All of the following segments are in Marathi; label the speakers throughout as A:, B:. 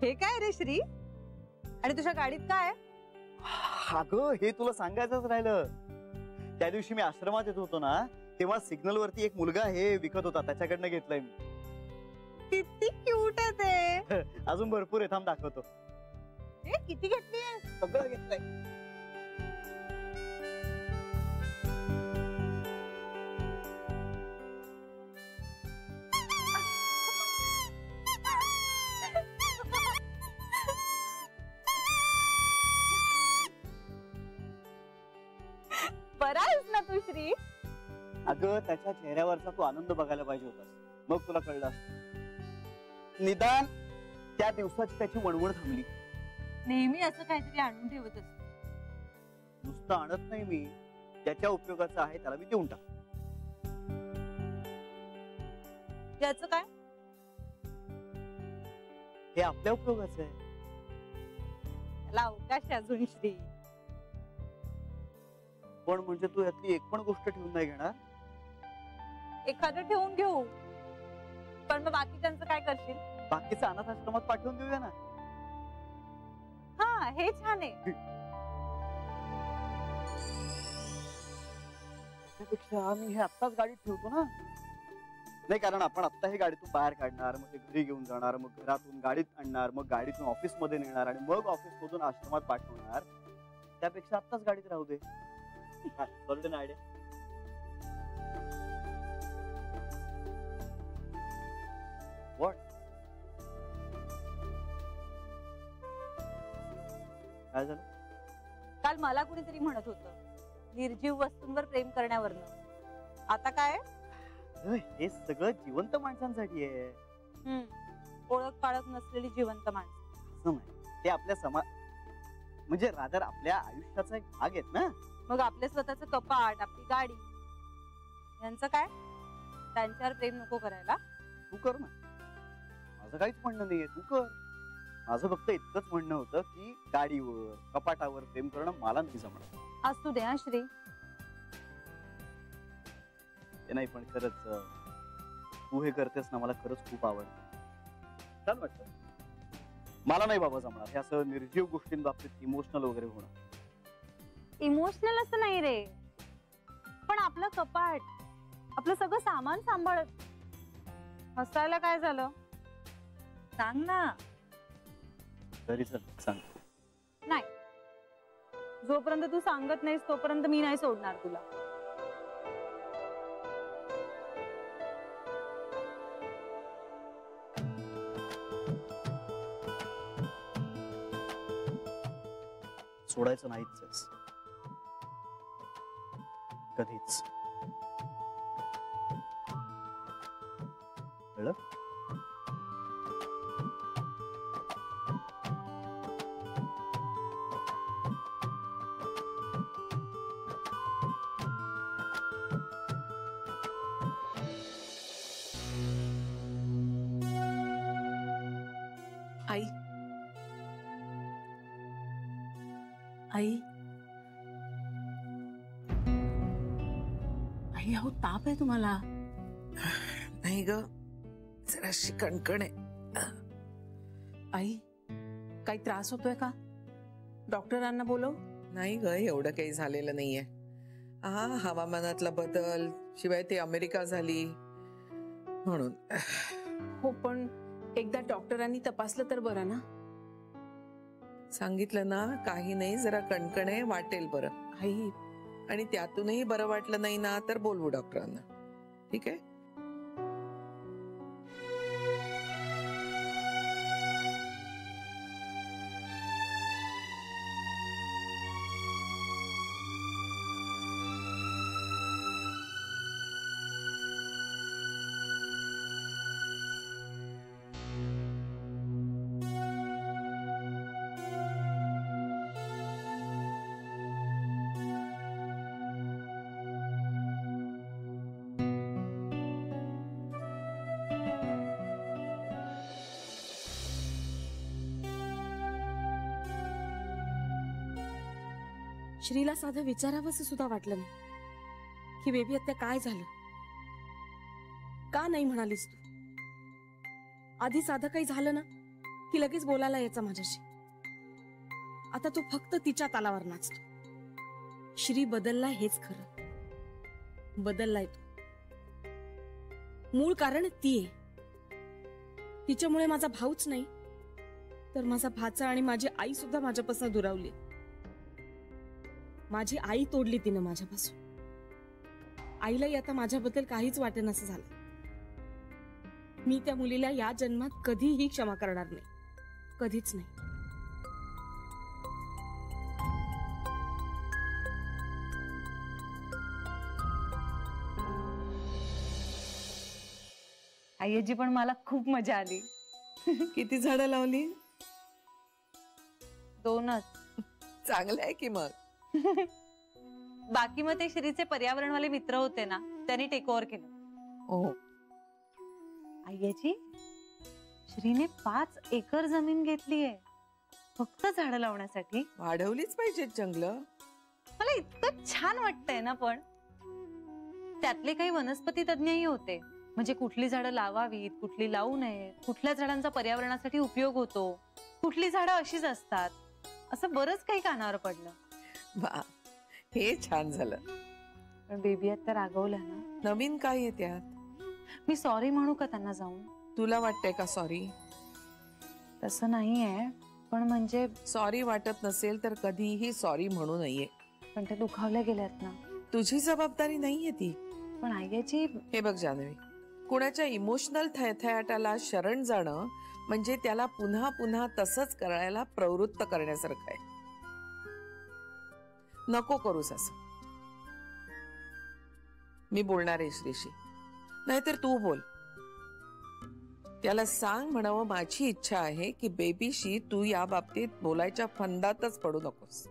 A: हे काय रे श्री? आणि तुझ्या गाडीत काय?
B: अगं हे तुला सांगायचंच राहिलं. त्या दिवशी मी आश्रमात येत होतो ना, तेव्हा सिग्नल वरती एक मुलगा हे विकत होता, त्याच्याकडनं घेतलंय मी.
A: किती क्यूट आहे ते.
B: अजून भरपूर आहे, थांब दाखवतो.
A: किती घेतली?
B: सगळं घेतलंय.
A: बरा आहेस ना तू श्री?
B: अगं त्याच्या चेहऱ्यावरचा तू आनंद बघायला पाहिजे होतास, मग तुला कळलं असतं. निदान त्या दिवसाची त्याची वणवण थांबली.
A: नेहमी असं काहीतरी आणून ठेवत असत.
B: नुसतं आणत नाही मी, ज्याच्या उपयोगाचं आहे त्याला मी देऊन टाक.
A: याचं काय?
B: हे आपल्या उपयोगाचं आहे.
A: त्याला अवकाश अजून श्री.
B: पण म्हणजे तू यातली एक पण गोष्ट ठेवून नाही घेणार?
A: एखादं ठेवून घेऊ, पण मग बाकीच्यांचं काय करशील?
B: बाकीचं अनाथ आश्रमात पाठवून देऊया ना.
A: हा, हे छान आहे.
B: त्यापेक्षा मी हे आत्ताच गाडीत ठेवतो ना. नाही, कारण आपण आत्ता हे गाडीतून बाहेर काढणार, मग ते घरी घेऊन जाणार, मग घरातून गाडीत आणणार, मग गाडीतून ऑफिस मध्ये नेणार आणि मग ऑफिस मधून आश्रमात पाठवणार. त्यापेक्षा आत्ताच गाडीत राहू दे. Solution idea. व्हॉट? काय झालं?
A: काल मला कुणीतरी म्हणत होतं निर्जीव वस्तूंवर प्रेम करण्यावरनं. आता काय?
B: हे सगळं जिवंत माणसांसाठी आहे.
A: ओळख पाळख नसलेली जिवंत माणसं.
B: असं नाही, ते आपल्या म्हणजे रादर आपल्या आयुष्याचा एक भाग आहेत ना.
A: मग आपले स्वतःचं कपाट, आपली गाडी, यांचं काय? त्यांच्यावर प्रेम नको करायला?
B: तू कर ना, माझं काहीच म्हणणं नाहीये, तू कर. माझं फक्त इतकंच म्हणणं होतं की गाडीवर, कपाटावर प्रेम करणं मला नाही जमणार.
A: असू दे हा श्री.
B: ते नाही, पण खरंच तू हे करतेस ना, मला खरंच खूप आवडतं, छान वाटतं. मला नाही बाबा जमणार हे असं निर्जीव गोष्टींबाबतीत इमोशनल वगैरे होणं.
A: इमोशनल असं नाही रे, पण आपलं कपाट, आपलं सगळं सामान सांभाळत हसायला काय झालं? सांग ना.
B: तरी चल सांग.
A: नाही, जोपर्यंत तू सांगत नाहीस तोपर्यंत मी नाही सोडणार तुला.
B: सोडायचं नाहीच कधीच. कळलं?
C: आई, आई, आई, अहो ताप आहे तुम्हाला?
D: नाही ग, जराशी कणकण आहे.
C: आई, काही त्रास होतोय का? डॉक्टरांना बोलव.
D: नाही ग, एवढं काही झालेलं नाहीये. हा, हवामानातला बदल, शिवाय ती अमेरिका झाली म्हणून.
C: हो, पण एकदा डॉक्टरांनी तपासलं तर बरं ना.
D: सांगितलं ना, काही नाही, जरा कणकण आहे, वाटेल बरं.
C: आई,
D: आणि त्यातूनही बरं वाटलं नाही ना तर बोलवू डॉक्टरांना. ठीक आहे?
E: श्रीला साधं विचारावंसं सुद्धा वाटलं नाही की बेबी आता काय झालं, का नाही म्हणालीस तू? आधी साधं काही झालं ना की लगेच बोलायला यायचा माझ्याशी. आता तो फक्त तिच्या तालावर नाचतो. श्री बदलला हेच खरं. बदललाय तो. मूळ कारण ती आहे. तिच्यामुळे माझा भाऊच नाही तर माझा भाचा आणि माझी आई सुद्धा माझ्यापासून दुरावली. माझी आई तोडली तिनं माझ्यापासून. आईलाही आता माझ्याबद्दल काहीच वाटेनासं झालं. मी त्या मुलीला या जन्मात कधीही क्षमा करणार नाही. कधीच नाही.
A: आईजी पण मला खूप मजा आली.
D: किती झाडं लावली?
A: 2च.
D: चांगलं आहे की मग.
A: बाकी मग ते श्रीचे पर्यावरणवाले मित्र होते ना, त्यांनी टेक ओव्हर केलं.
D: हो.
A: आईजी, श्रीने 5 एकर जमीन घेतलीये फक्त झाडं लावण्यासाठी.
D: वाढवलीच पाहिजेत जंगलं.
A: मला इतकं छान वाटतंय ना. पण त्यातले काही वनस्पती तज्ञही होते. म्हणजे कुठली झाडं लावावीत, कुठली लावू नयेत, कुठल्या झाडांचा पर्यावरणासाठी उपयोग होतो, कुठली झाडं अशीच असतात, असं बरंच काही कानावर पडलं.
D: वा, हे छान झालं.
A: पण बेबी आता रागवलं ना.
D: नवीन काय आहे त्यात?
A: मी सॉरी म्हणू का त्यांना जाऊन?
D: तुला वाटतंय का सॉरी?
A: तसं नाहीये, पण म्हणजे
D: सॉरी वाटत नसेल तर कधीही सॉरी म्हणू नये.
A: पण ते दुखावले गेलेत ना.
D: तुझी जबाबदारी नाहीये ती.
A: पण आईची
D: हे बघ जान्हवी, कुणाच्या इमोशनल थयथयाटाला शरण जाणं म्हणजे त्याला पुन्हा पुन्हा तसंच करायला प्रवृत्त करण्यासारखं आहे. नको करूस असं. मी बोलणार आहे श्रीशी, नाहीतर तू बोल. त्याला सांग म्हणावं माझी इच्छा आहे की बेबीशी तू या बाबतीत बोलायच्या फंदातच पडू नकोस.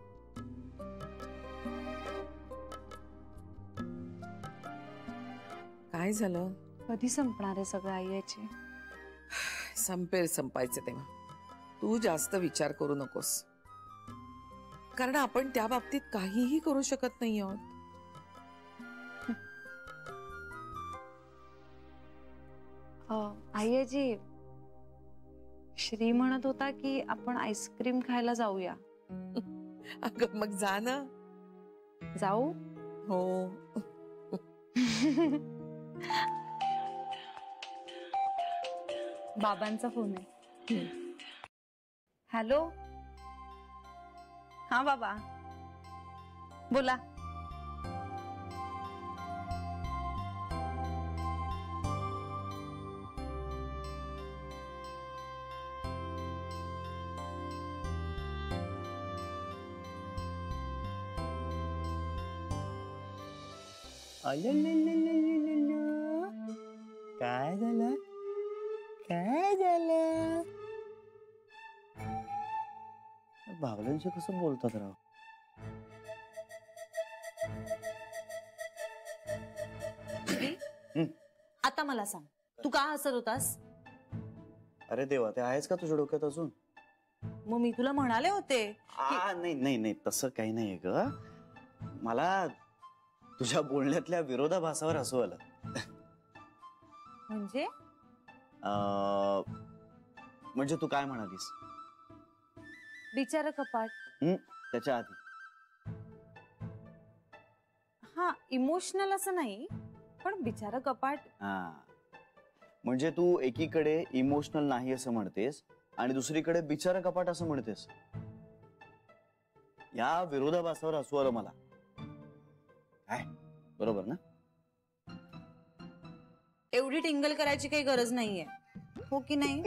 D: काय झालं?
A: कधी संपणार आहे सगळं आईची?
D: संपेल संपायचं तेव्हा. तू जास्त विचार करू नकोस, कारण आपण त्या बाबतीत काहीही करू शकत नाही आहोत.
A: आईजी, श्री म्हणत होता की आपण आईस्क्रीम खायला जाऊया.
D: अगं मग जा ना.
A: जाऊ?
D: हो.
A: बाबांचा फोन आहे. हॅलो. हा बाबा बोला.
B: काय झालं? काय झालं? बावल्यांशी कसं बोलतात राव?
A: आता मला सांग, तू का हसत होतास?
B: अरे देवा, ते आहेस का तुझ्या डोक्यात अजून?
A: मग मी तुला म्हणाले होते.
B: नाही नाही नाही, तसं काही नाहीये ग. मला तुझ्या बोलण्यातल्या विरोधाभासावर हसू आलं.
A: म्हणजे
B: म्हणजे तू काय म्हणालीस?
A: बिचारा कपाट.
B: त्याच्या आधी
A: हा, इमोशनल असं नाही, पण बिचारा कपाट.
B: हा, म्हणजे तू एकीकडे इमोशनल नाही असं म्हणतेस आणि दुसरीकडे बिचारा कपाट असं म्हणतेस. या विरोधाभासावर हसू आलं मला. काय बरोबर ना?
A: एवढी टिंगल करायची काही गरज नाहीये, हो की नाही?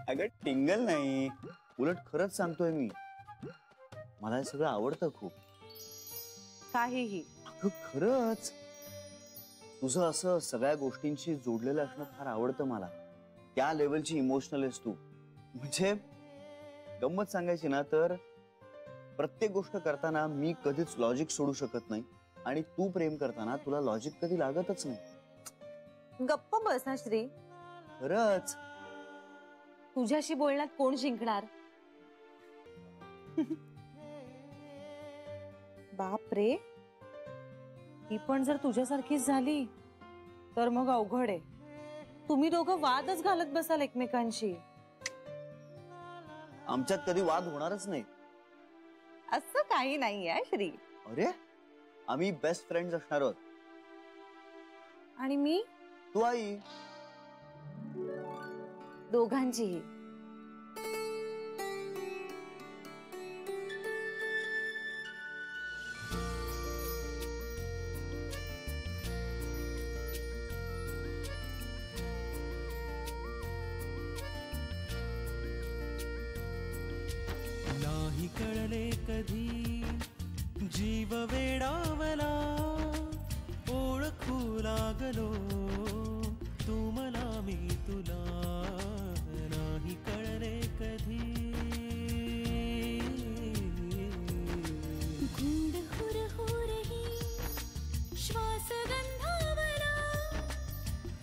B: अगं टिंगल नाही, उलट खरंच सांगतोय मी. मला हे सगळं आवडतं खूप.
A: काहीही.
B: अगं खरंच, तुझं असं सगळ्या गोष्टींशी जोडलेलं असणं फार आवडतं मला. त्या लेवलची इमोशनल आहेस तू. म्हणजे गंमत सांगायची ना तर प्रत्येक गोष्ट करताना मी कधीच लॉजिक सोडू शकत नाही आणि तू प्रेम करताना तुला लॉजिक कधी लागतच नाही.
A: गप्प बस ना श्री.
B: खरंच.
A: तुझ्याशी बोलण्यात कोण जिंकणार? बाप रे, ही पण जर तुझ्यासारखीच झाली तर मग अवघड आहे. तुम्ही दोघं वादच घालत बसाल एकमेकांशी.
B: आमच्यात कधी वाद होणारच नाही.
A: असं काही नाहीये श्री.
B: अरे आम्ही बेस्ट फ्रेंड्स असणार आहोत.
A: आणि मी
B: तू आई.
A: दोघांचीही.
F: नाही कळले कधी जीव वेडावला, ओळखू लागलो तू मला मी तुला. नाही कळले कधी.
G: गूढ हुर हुरही श्वास गंधावला,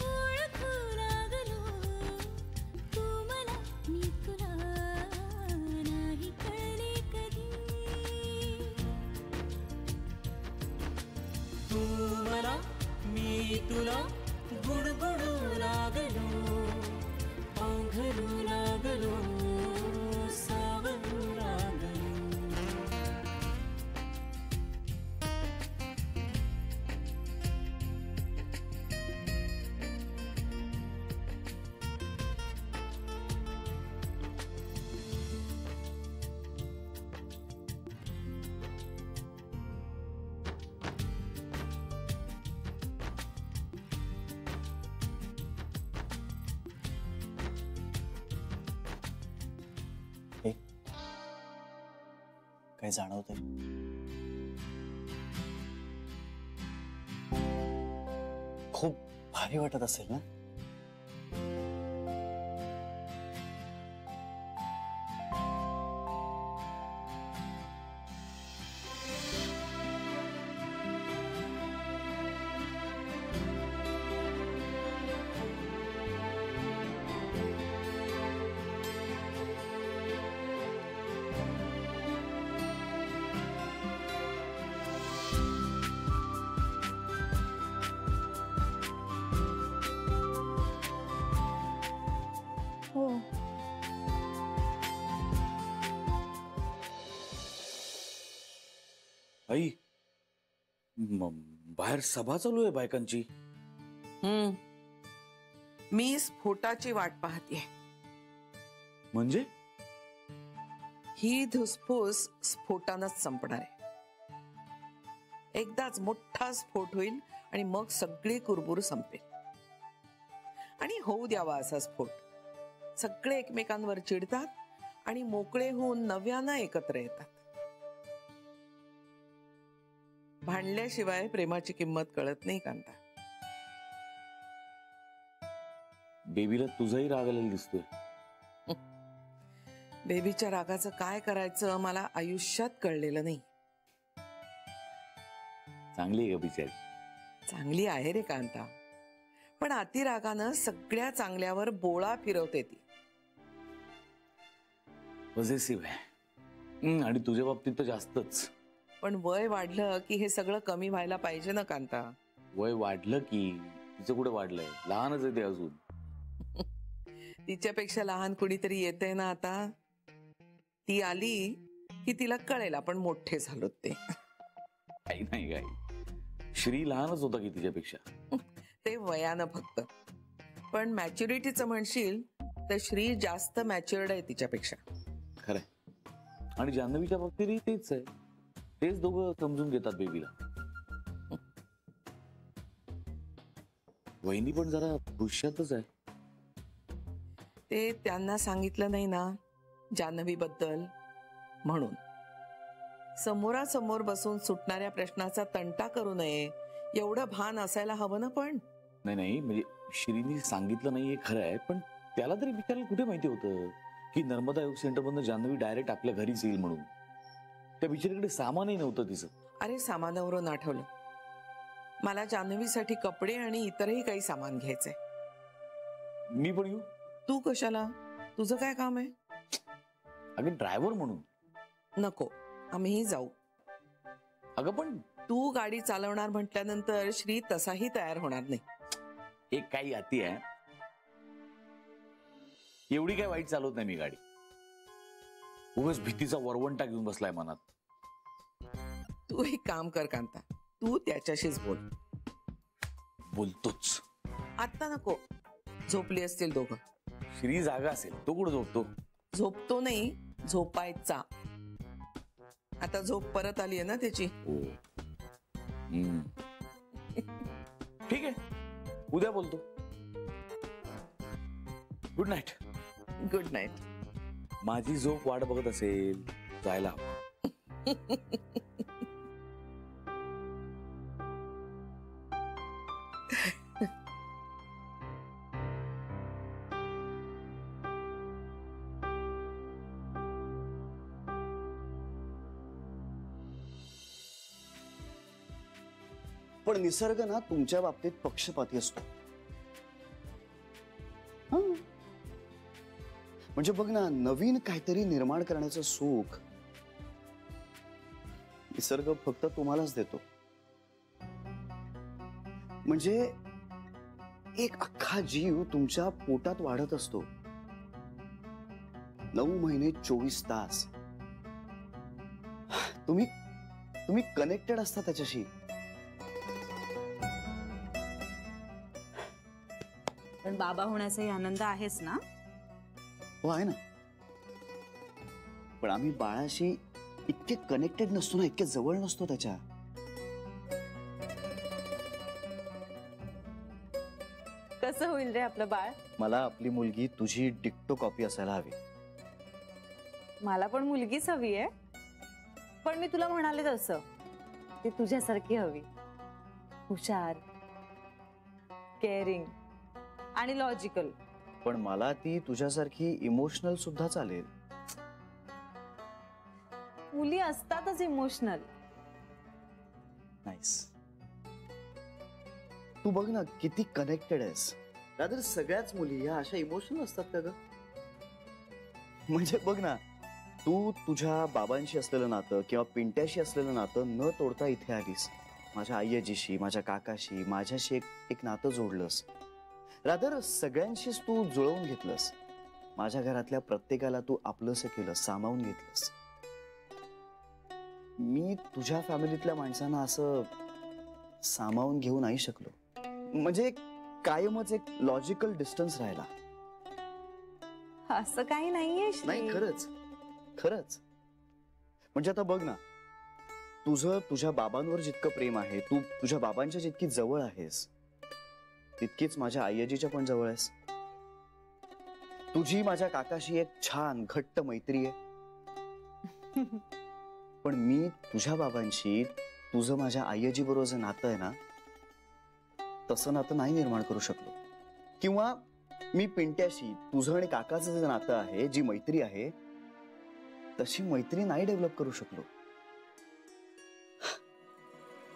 G: ओळखू लागलो तू मला मी तुला. नाही कळले कधी.
F: तू मला मी तुला गुणगुणू लागलो, पांघरू लागलो, सावरू लागलो.
B: काही जाणवतंय? खूप भारी वाटत असेल ना?
A: हो.
H: आई, बाहेर सभा चालू आहे बायकांची.
D: मी स्फोटाची वाट पाहते.
H: म्हणजे
D: ही धुसफूस स्फोटानच संपणार आहे. एकदाच मोठा स्फोट होईल आणि मग सगळी कुरबुर संपेल. आणि होऊ द्यावा असा स्फोट. सगळे एकमेकांवर चिडतात आणि मोकळे होऊन नव्यानं एकत्र येतात. भांडल्याशिवाय प्रेमाची किंमत कळत नाही कांता.
H: बेबीला तुझाही राग आलेला दिसतोय.
D: बेबीच्या रागाचं काय करायचं मला आयुष्यात कळलेलं नाही.
H: चांगली आहे का बिचारी?
D: चांगली आहे रे कांता, पण अतिरागानं सगळ्या चांगल्यावर बोळा फिरवते ती.
H: पॉझिटिव्ह आहे. आणि तुझ्या बाबतीत तर जास्तच.
D: पण वय वाढलं की हे सगळं कमी व्हायला पाहिजे ना कांता.
H: वय वाढलं की तिचं कुठे वाढलंय? लहानच आहे ते अजून.
D: तिच्यापेक्षा लहान कुणीतरी येते ना आता. ती आली की तिला कळेल आपण मोठे झालो ते.
H: काही नाही काही. श्री लहानच होता की तिच्यापेक्षा.
D: ते वयानं फक्त. पण मॅच्युरिटीचं म्हणशील तर श्री जास्त मॅच्युअर्ड आहे तिच्यापेक्षा.
H: खरंय. आणि जान्हवीच्या बाबतीतही तेच आहे. तेच दोघं समजून घेतात बेबीला. वहिनी पण जरा हुशारच आहे.
D: ते त्यांना सांगितलं नाही ना जान्हवी बद्दल म्हणून. समोरासमोर बसून सुटणाऱ्या प्रश्नाचा तंटा करू नये एवढं भान असायला हवं ना. पण
H: नाही म्हणजे श्रीनी सांगितलं नाही हे खरं आहे. पण त्याला तरी विचारायला कुठे माहिती होतं की नर्मदा योग सेंटर मधून जान्हवी डायरेक्ट आपल्या घरीच येईल म्हणून. त्या बिचारीकडे सामानही नव्हतं तिचं.
D: अरे सामानावरून आठवलं, मला जान्हवीसाठी कपडे आणि इतरही काही सामान घ्यायचंय.
H: मी पण येऊ?
D: तू कशाला? तुझं काय काम आहे?
H: अगं ड्रायव्हर म्हणून.
D: नको, आम्हीही जाऊ.
H: अगं पण
D: तू गाडी चालवणार म्हटल्यानंतर श्री तसाही तयार होणार नाही.
H: एक काही अति आहे. एवढी काय वाईट चालवत नाही मी गाडी. उगाच भीतीचा वरवंटा घेऊन बसलाय मनात.
D: तू एक काम कर कांता, तू त्याच्याशीच बोल.
H: बोलतोच.
D: आता नको, झोपली असतील दोघं.
H: श्री जागा असेल, तो कुठं झोपतो?
D: झोपतो नाही, झोपायचा. आता झोप परत आली आहे ना त्याची.
H: हो. ठीक आहे, उद्या बोलतो. Good night.
D: Good night.
H: माझी झोप वाट बघत असेल, जायला हवं.
B: पण निसर्ग ना तुमच्या बाबतीत पक्षपाती असतो. हं. म्हणजे बघ ना, नवीन काहीतरी निर्माण करण्याचं सुख निसर्ग फक्त तुम्हालाच देतो. म्हणजे एक अख्खा जीव तुमच्या पोटात वाढत असतो. 9 महिने 24 तास तुम्ही कनेक्टेड असता त्याच्याशी.
A: पण बाबा होण्याचाही आनंद आहेच ना.
B: हो आहे ना. पण आम्ही बाळाशी इतके कनेक्टेड नसतो ना, इतके जवळ नसतो त्याच्या.
A: कसं होईल रे आपलं बाळ?
B: मला आपली मुलगी तुझी डिक्टो कॉपी असायला हवी.
A: मला पण मुलगीच हवी आहे, पण मी तुला म्हणाले तसं ती तुझ्यासारखी हवी. हुशार, केअरिंग आणि लॉजिकल.
B: पण मला ती तुझ्यासारखी इमोशनल सुद्धा चालेल.
A: मुली असतातच इमोशनल.
B: नाईस. तू बघ ना किती कनेक्टेड आहेस. रादर सगळ्याच मुली या अशा इमोशनल असतात का ग? म्हणजे बघ ना, तू तुझ्या बाबांशी असलेलं नातं किंवा पिंट्याशी असलेलं नातं न तोडता इथे आलीस. माझ्या आईजीशी, माझ्या काकाशी, माझ्याशी एक नातं जोडलंस. रादर सगळ्यांशीच तू जुळवून घेतलंस. माझ्या घरातल्या प्रत्येकाला तू आपलंसं केलं, सामावून घेतलंस. मी तुझ्या फॅमिलीतल्या माणसांना असं सामावून घेऊ नाही शकलो. म्हणजे कायमच एक लॉजिकल डिस्टन्स राहिला.
A: असं काही नाहीये श्री.
B: नाही, खरंच खरंच. म्हणजे आता बघ ना, तुझं तुझ्या बाबांवर जितकं प्रेम आहे, तू तुझ्या बाबांच्या जितकी जवळ आहेस, तितकीच माझ्या आईजीच्या पण जवळ आहेस. तुझी माझ्या काकाशी एक छान घट्ट मैत्री आहे. पण मी तुझ्या बाबांशी तुझं माझ्या आईजी बरोबर नातं आहे ना, तसं नातं नाही निर्माण करू शकलो. किंवा मी पिंट्याशी तुझं आणि काकाचं जे नातं आहे, जी मैत्री आहे, तशी मैत्री नाही डेव्हलप करू शकलो.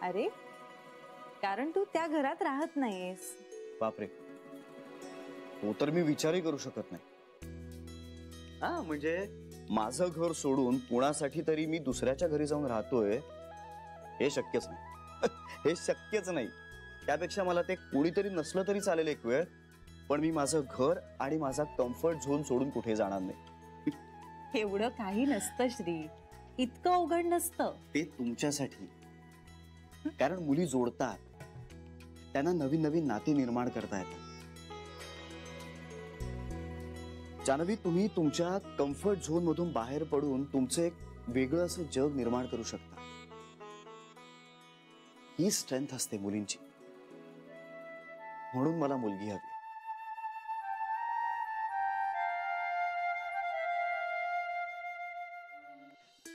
A: अरे, कारण तू त्या घरात राहत नाहीस.
B: बापरे, तो तर मी विचारही करू शकत नाही. हा, म्हणजे माझं घर सोडून पुण्यासाठी तरी मी दुसऱ्याच्या घरी जाऊन राहतोय, हे शक्यच नाही. हे शक्यच नाही. त्यापेक्षा मला ते कोणीतरी नसलं तरी चालेल एक वेळ, पण मी माझं घर आणि माझा कम्फर्ट झोन सोडून कुठे जाणार नाही.
A: एवढं काही नसतं श्री, इतकं अवघड नसतं.
B: ते तुमच्यासाठी. कारण मुली जोडतात, त्यांना नवीन नवीन नाती निर्माण करता येतात. जानवी, तुम्ही तुमच्या कम्फर्ट झोन मधून बाहेर पडून तुमचं एक वेगळं असं जग निर्माण करू शकता. ही स्ट्रेंथ असते मुलींची. म्हणून मला मुलगी हवी.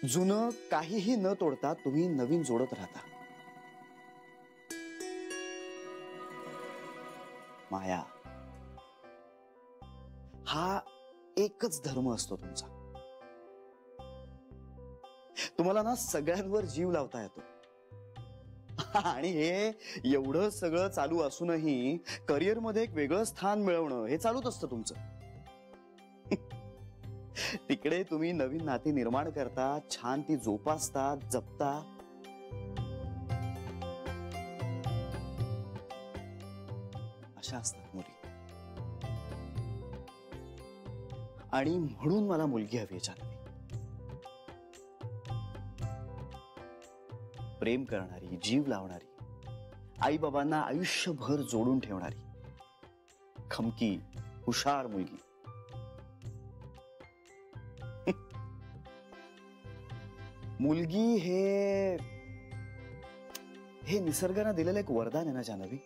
B: जुनं काहीही न तोडता तुम्ही नवीन जोडत राहता. माया, हा एकच धर्म असतो तुमचा. तुम्हाला ना सगळ्यांवर जीव लावता येतो. आणि हे एवढं सगळं चालू असूनही करिअर मध्ये एक वेगळं स्थान मिळवणं हे चालूच असतं तुमचं. तिकडे तुम्ही नवीन नाती निर्माण करता, छान ती जोपासता, जपता. अशा असतात मुली. आणि म्हणून मला मुलगी हवी आहे जानवी. प्रेम करणारी, जीव लावणारी, आई बाबांना आयुष्यभर जोडून ठेवणारी, खमकी हुशार मुलगी. मुलगी हे निसर्गाने दिलेलं एक वरदान आहे ना जान्हवी.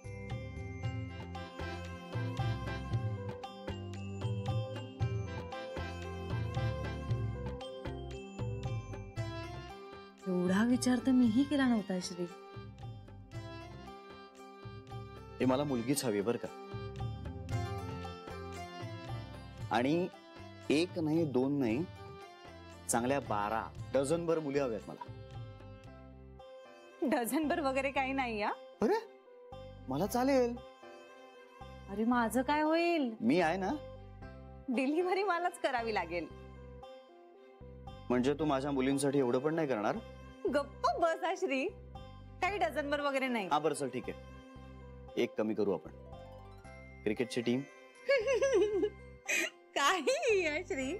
A: एवढा विचार तर मीही केला नव्हता श्री.
B: हे मला मुलगीच हवी बर का. आणि एक नाही, दोन नाही, चांगल्या 12 डझनभर मुली हव्यात मला.
A: डझनभर वगैरे काही नाही या.
B: अरे मला चालेल.
A: अरे माझं काय होईल?
B: मी आहे ना.
A: डिलिव्हरी मलाच करावी लागेल.
B: म्हणजे तू माझ्या मुलींसाठी एवढं पण नाही करणार?
A: गप्प बस श्री. काही डझनभर वगैरे नाही.
B: हा बरं चल ठीक आहे. एक कमी करू आपण. क्रिकेटची टीम.
A: काही श्री.